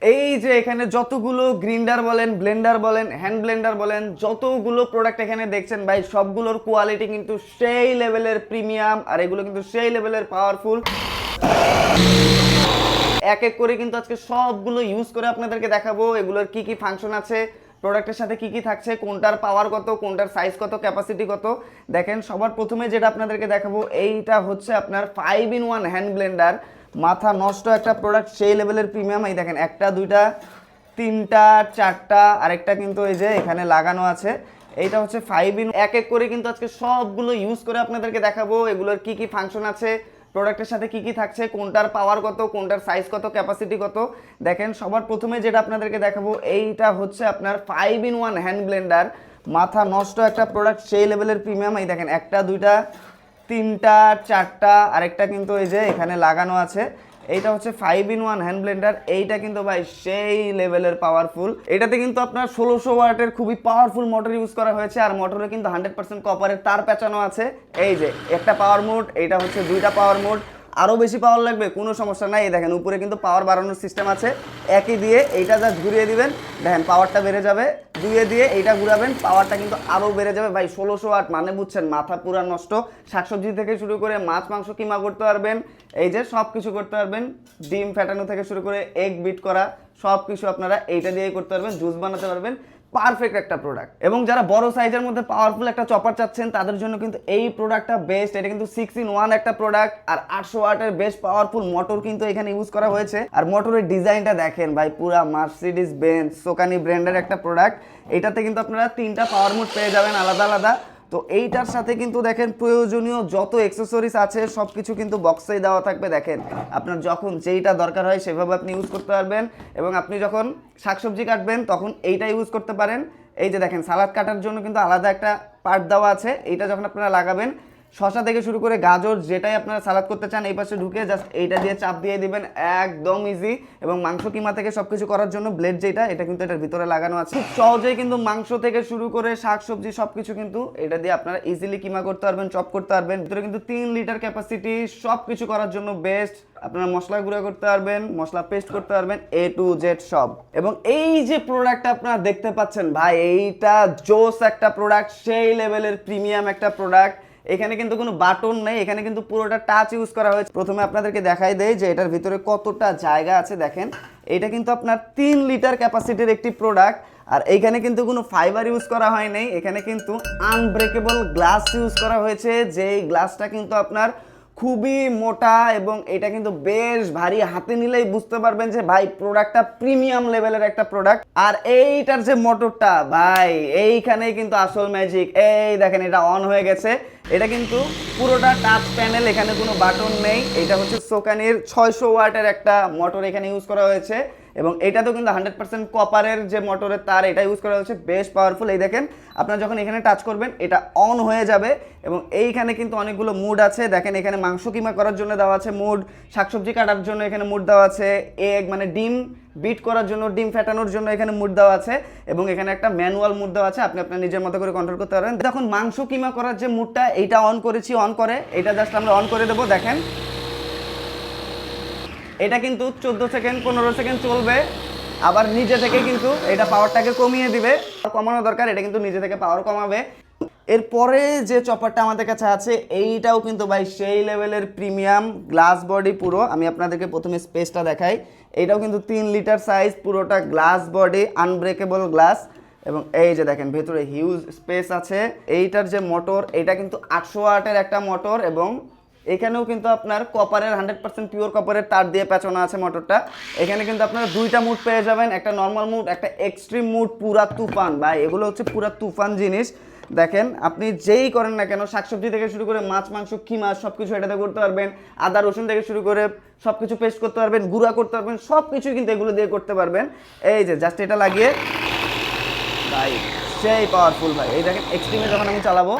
এই যে এখানে যতগুলো গ্রিন্ডার বলেন, ব্লেন্ডার বলেন, হ্যান্ড ব্লেন্ডার বলেন, যতগুলো প্রোডাক্ট এখানে দেখছেন ভাই, সবগুলোর কোয়ালিটি কিন্তু সেই লেভেলের প্রিমিয়াম, আর এগুলো কিন্তু সেই লেভেলের পাওয়ারফুল। এক এক করে কিন্তু আজকে সবগুলো ইউজ করে আপনাদেরকে দেখাবো এগুলোর কি কি ফাংশন আছে, প্রোডাক্টের সাথে কি কি থাকছে, কোনটার পাওয়ার কত, কোনটার সাইজ কত, ক্যাপাসিটি কত। দেখেন সবার প্রথমে যেটা আপনাদেরকে দেখাবো এইটা হচ্ছে আপনার 5-in-1 হ্যান্ড ব্লেন্ডার। মাথা নষ্ট একটা প্রোডাক্ট, সেই লেভেলের প্রিমিয়াম। এই দেখেন একটা, দুইটা, তিনটা, চারটা, আরেকটা কিন্তু এই যে এখানে লাগানো আছে। এইটা হচ্ছে 5-in, এক এক করে কিন্তু আজকে সবগুলো ইউজ করে আপনাদেরকে দেখাবো এগুলোর কি কি ফাংশন আছে, প্রোডাক্টের সাথে কি কি থাকছে, কোনটার পাওয়ার কত, কোনটার সাইজ কত, ক্যাপাসিটি কত। দেখেন সবার প্রথমে যেটা আপনাদেরকে দেখাবো এইটা হচ্ছে আপনার 5-in-1 হ্যান্ড ব্লেন্ডার। মাথা নষ্ট একটা প্রোডাক্ট, সেই লেভেলের প্রিমিয়াম। এই দেখেন একটা, দুইটা, তিনটা, চারটা, আরেকটা কিন্তু এই যে এখানে লাগানো আছে। এইটা হচ্ছে 5-in-1 হ্যান্ড ব্লেন্ডার। এইটা কিন্তু ভাই সেই লেভেলের পাওয়ারফুল। এটাতে কিন্তু আপনার 1600 ওয়াটের খুবই পাওয়ারফুল মোটর ইউজ করা হয়েছে, আর মোটরে কিন্তু 100% কপারের তার পেঁচানো আছে। এই যে একটা পাওয়ার মোড, এইটা হচ্ছে দুইটা পাওয়ার মোড। আরও বেশি পাওয়ার লাগবে কোনো সমস্যা নাই, এই দেখেন উপরে কিন্তু পাওয়ার বাড়ানোর সিস্টেম আছে। একই দিয়ে এইটা জাস্ট ঘুরিয়ে দিবেন, দেখেন পাওয়ারটা বেড়ে যাবে। দুইয়ে দিয়ে এইটা ঘুরাবেন, পাওয়ারটা কিন্তু আরও বেড়ে যাবে। ভাই 1600 ওয়াট মানে বুঝছেন, মাথা পুরা নষ্ট। শাকসবজি থেকে শুরু করে মাছ মাংস কিমা করতে পারবেন, এই যে সব কিছু করতে পারবেন। ডিম ফেটানো থেকে শুরু করে এগ বিট করা সব কিছু আপনারা এইটা দিয়েই করতে পারবেন, জুস বানাতে পারবেন। পারফেক্ট একটা প্রোডাক্ট। এবং যারা বড় সাইজের মধ্যে পাওয়ারফুল একটা চপার চাচ্ছেন তাদের জন্য কিন্তু এই প্রোডাক্টটা বেস্ট। এটা কিন্তু 6-in-1 একটা প্রোডাক্ট, আর 800 ওয়াটের বেস্ট পাওয়ারফুল মোটর কিন্তু এখানে ইউজ করা হয়েছে। আর মোটরের ডিজাইনটা দেখেন ভাই, পুরা মার্সিডিজ বেঞ্জ সোকানি ব্র্যান্ডের একটা প্রোডাক্ট। এটাতে কিন্তু আপনারা 3টা পাওয়ার মোড পেয়ে যাবেন আলাদা আলাদা। তো এইটার সাথে কিন্তু দেখেন প্রয়োজনীয় যত অ্যাক্সেসরিজ আছে সব কিছু কিন্তু বক্সেই দেওয়া থাকবে। দেখেন আপনার যখন যেইটা দরকার হয় সেভাবে আপনি ইউজ করতে পারবেন, এবং আপনি যখন শাকসবজি কাটবেন তখন এইটা ইউজ করতে পারেন। এই যে দেখেন সালাদ কাটার জন্য কিন্তু আলাদা একটা পার্ট দেওয়া আছে, এইটা যখন আপনারা লাগাবেন, শসা থেকে শুরু করে গাজর যেটাই আপনারা সালাদ করতে চান এই পাশে ঢুকে জাস্ট এইটা দিয়ে চাপ দিয়ে দিবেন, একদম ইজি। এবং মাংস কিমা থেকে সবকিছু করার জন্য ব্লেড যেটা, এটা কিন্তু এটার ভিতরে লাগানো আছে। খুব সহজেই কিন্তু মাংস থেকে শুরু করে শাকসবজি সবকিছু কিন্তু এটা দিয়ে আপনারা ইজিলি কিমা করতে পারবেন, চপ করতে পারবেন। ভিতরে কিন্তু 3 লিটার ক্যাপাসিটি, সবকিছু করার জন্য বেস্ট। আপনারা মশলা গুঁড়া করতে পারবেন, মশলা পেস্ট করতে পারবেন, A to Z সব। এবং এই যে প্রোডাক্টটা আপনারা দেখতে পাচ্ছেন ভাই, এইটা জোস একটা প্রোডাক্ট, সেই লেভেলের প্রিমিয়াম একটা প্রোডাক্ট। এখানে কিন্তু কোনো বাটন নেই, এখানে কিন্তু পুরোটা টাচ ইউজ করা হয়েছে। প্রথমে আপনাদেরকে দেখাই দেই যে এটার ভিতরে কতটা জায়গা আছে। দেখেন এটা কিন্তু আপনার 3 লিটার ক্যাপাসিটির একটি প্রোডাক্ট, আর এইখানে কিন্তু কোনো ফাইবার ইউজ করা হয় নাই, এখানে কিন্তু আনব্রেকেবল গ্লাস ইউজ করা হয়েছে। যেই গ্লাসটা কিন্তু আপনার খুবই মোটা, এবং এটা কিন্তু বেশ ভারী, হাতে নিলেই বুঝতে পারবেন যে ভাই প্রোডাক্টটা প্রিমিয়াম লেভেলের একটা প্রোডাক্ট। আর এইটার যে মোটরটা ভাই, এইখানেই কিন্তু আসল ম্যাজিক। এই দেখেন এটা অন হয়ে গেছে, এটা কিন্তু পুরোটা টাচ প্যানেল, এখানে কোনো বাটন নেই। এটা হচ্ছে সোকানির 600 ওয়াটের একটা মোটর এখানে ইউজ করা হয়েছে, এবং এটাতেও কিন্তু 100% কপারের যে মোটরের তার এটা ইউজ করা হয়েছে, বেশ পাওয়ারফুল। এই দেখেন আপনারা যখন এখানে টাচ করবেন এটা অন হয়ে যাবে, এবং এইখানে কিন্তু অনেকগুলো মুড আছে। দেখেন এখানে মাংস কিমা করার জন্য দেওয়া আছে মুড, শাকসবজি কাটার জন্য এখানে মুড দেওয়া আছে, এগ মানে ডিম বিট করার জন্য, ডিম ফেটানোর জন্য এখানে মুড দেওয়া আছে, এবং এখানে একটা ম্যানুয়াল মুড দেওয়া আছে, আপনি আপনার নিজের মতো করে কন্ট্রোল করতে পারবেন। যখন মাংস কিমা করার যে মুডটা এইটা অন করেছি, অন করে এটা জাস্ট আমরা অন করে দেবো। দেখেন এটা কিন্তু 14 সেকেন্ড 15 সেকেন্ড চলবে, আবার নিজে থেকে কিন্তু এটা পাওয়ারটাকে কমিয়ে দিবে। কমানো দরকার, এটা কিন্তু নিজে থেকে পাওয়ার কমাবে। এরপরে যে চপারটা আমাদের কাছে আছে এইটাও কিন্তু ভাই সেই লেভেলের প্রিমিয়াম, গ্লাস বডি পুরো। আমি আপনাদেরকে প্রথমে স্পেসটা দেখাই। এইটাও কিন্তু 3 লিটার সাইজ, পুরোটা গ্লাস বডি, আনব্রেকেবল গ্লাস, এবং এই যে দেখেন ভেতরে হিউজ স্পেস আছে। এইটার যে মোটর, এটা কিন্তু 800 ওয়াটের একটা মোটর, এবং এখানেও কিন্তু আপনার কপারের 100% পিওর কপারের তার দিয়ে পেঁচানো আছে মোটরটা। এখানে কিন্তু আপনারা দুইটা মুড পেয়ে যাবেন, একটা নর্মাল মুড, একটা এক্সট্রিম মুড। পুরা তুফান ভাই, এগুলো হচ্ছে পুরা তুফান জিনিস। দেখেন আপনি যেই করেন না কেন, শাকসবজি থেকে শুরু করে মাছ মাংস কিমা সব কিছু এটাতে করতে পারবেন, আদা রসুন থেকে শুরু করে সব কিছু পেস্ট করতে পারবেন, গুঁড়া করতে পারবেন, সব কিছু কিন্তু এগুলো দিয়ে করতে পারবেন। এই যে জাস্ট এটা লাগিয়ে ভাই সেই পাওয়ারফুল ভাই। এই দেখেন এক্সট্রিমে যখন আমি চালাবো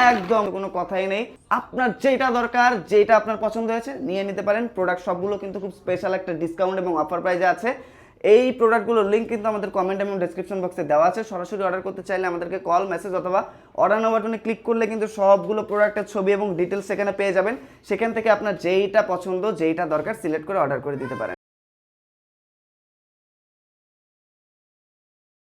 একদম কোনো কথাই নেই। আপনার যেটা দরকার, যেটা আপনার পছন্দ হয়েছে নিয়ে নিতে পারেন। প্রোডাক্ট সবগুলো কিন্তু খুব স্পেশাল একটা ডিসকাউন্ট এবং অফার প্রাইজে আছে। এই প্রোডাক্টগুলোর লিঙ্ক কিন্তু আমাদের কমেন্ট এবং ডেসক্রিপশন বক্সে দেওয়া আছে। সরাসরি অর্ডার করতে চাইলে আমাদেরকে কল, মেসেজ অথবা অর্ডার নাও বাটনে ক্লিক করলে কিন্তু সবগুলো প্রোডাক্টের ছবি এবং ডিটেলস সেখানে পেয়ে যাবেন। সেখান থেকে আপনার যেইটা পছন্দ, যেইটা দরকার সিলেক্ট করে অর্ডার করে দিতে পারেন।